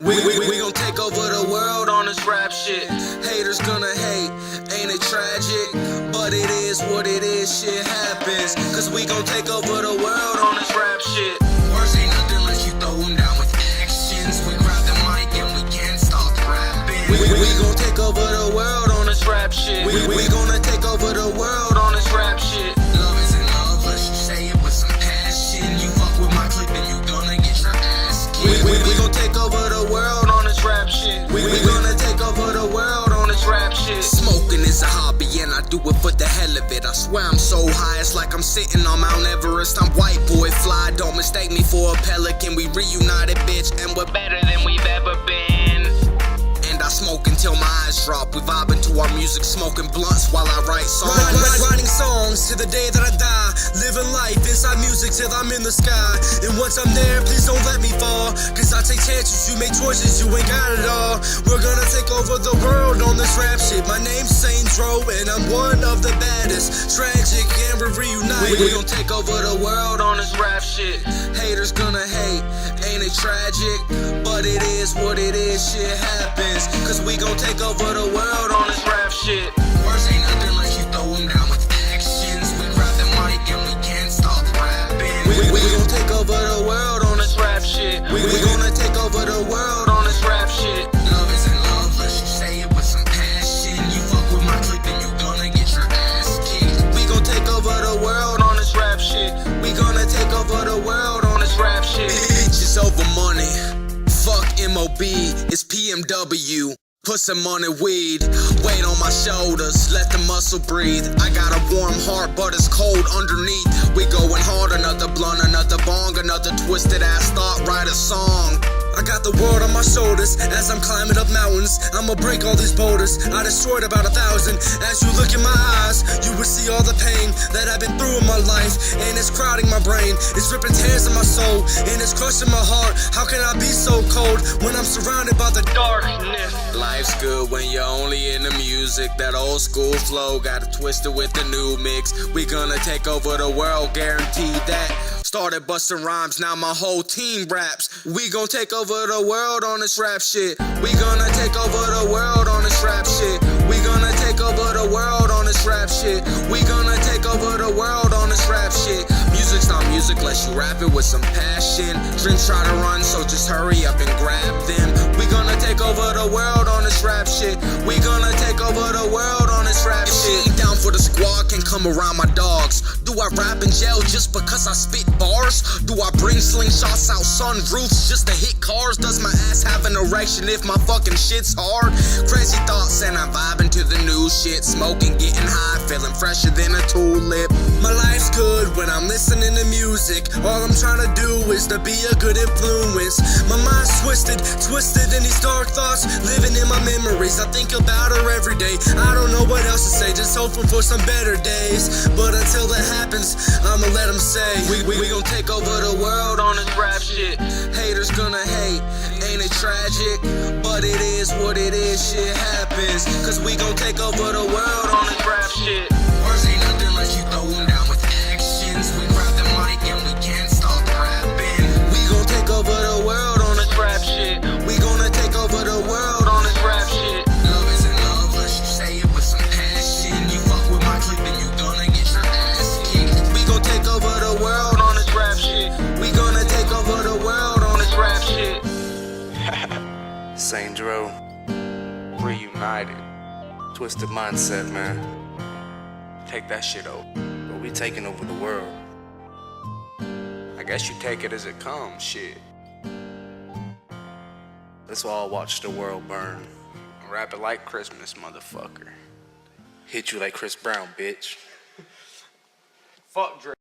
We gon' take over the world on this rap shit. Haters gonna hate, ain't it tragic? But it is what it is, shit happens. Cause we gon' take over the world on this rap shit. Words ain't nothing unless you throw them down with actions. We grab the mic and we can't stop rapping. We gon' take over the world on this rap shit. We gonna take over the world on this rap shit. Love isn't love unless you say it with some passion. You fuck with my clip and you gonna get your ass kicked. We gon' take over the world on this rap shit. We gonna take over the world on this rap shit. Smoking is a hobby and I do it for the hell of it. I swear I'm so high, it's like I'm sitting on Mount Everest. I'm white boy fly, don't mistake me for a pelican. We reunited, bitch, and we're better than we've ever been. And I smoke until my eyes drop. We vibing to our music, smoking blunts while I write songs. Writing songs to the day that I die. Living life inside music till I'm in the sky. And once I'm there, please don't let me fall. Cause I take chances, you make choices, you ain't got it all. We're gonna take over the world on this rap shit. My name's Saint Dro and I'm one of the baddest. Tragic and we're reunited. We gon' take over the world on this rap shit. Haters gonna hate, ain't it tragic? But it is what it is, shit happens. Cause we gon' take over the world on this rap shit. Words ain't nothing unless you throw them down with actions. We grab the mic and we can't stop rapping. We gon' take over the world on this rap shit. We gonna take over the world on this rap shit. Love isn't love unless you say it with some passion. You fuck with my clip and you gonna get your ass kicked. We gon' take over the world on this rap shit. We gonna take over the world on this rap shit. Bitches over money. Fuck MOB, it's PMW. Put some money, weed, weight on my shoulders, let the muscle breathe. I got a warm heart, but it's cold underneath. We going hard, another blunt, another bong, another twisted ass thought, write a song. I got the world on my shoulders as I'm climbing up mountains. I'ma break all these boulders, I destroyed about 1,000. As you look in my eyes, you will see all the pain that I've been through in my life. And it's crowding my brain, it's ripping tears in my soul, and it's crushing my heart. How can I be so cold when I'm surrounded by the darkness? Life's good when you're only in the music. That old school flow, got it twisted with the new mix. We gonna take over the world, guaranteed that. Started busting rhymes, now my whole team raps. We gon' take over the world on this rap shit. We gonna take over the world on this rap shit. We gonna take over the world on this rap shit. We gonna take over the world on this rap shit. Music's not music unless you rap it with some passion. Dreams try to run, so just hurry up and grab them. We gonna take over the world on this rap shit. We gonna take over the world on this rap shit. If she ain't down for the squad, can come around my dogs. Do I rap in jail just because I spit bars? Do I bring slingshots out sunroofs just to hit cars? Does my ass have an erection if my fucking shit's hard? Crazy thoughts and I'm vibing to the new shit. Smoking, getting high, feeling fresher than a tulip. My life's good when I'm listening to music. All I'm trying to do is to be a good influence. My mind's twisted in these dark thoughts, living in my memories. I think about her every day. I don't know what else to say, just hoping for some better days. But until that happens, I'ma let them say we gon' take over the world on this rap shit. Haters gonna hate, ain't it tragic? But it is what it is, shit happens. Cause we gon' take over the world on this rap shit. Words ain't nothing unless you throw them down with actions. We grab the mic and we can't stop rapping. We gon' take over the world on this rap shit. We gonna take over the world on this rap shit. Love isn't love unless you say it with some passion. You fuck with my clip and you gonna get your ass kicked. We gon' take over the world on this rap shit. We gonna take over the world on this rap shit. Saint Dro, reunited. Twisted mindset, man. Take that shit over. But we taking over the world. I guess you take it as it comes, shit. Let's all watch the world burn. Rap it like Christmas, motherfucker. Hit you like Chris Brown, bitch. Fuck Drake.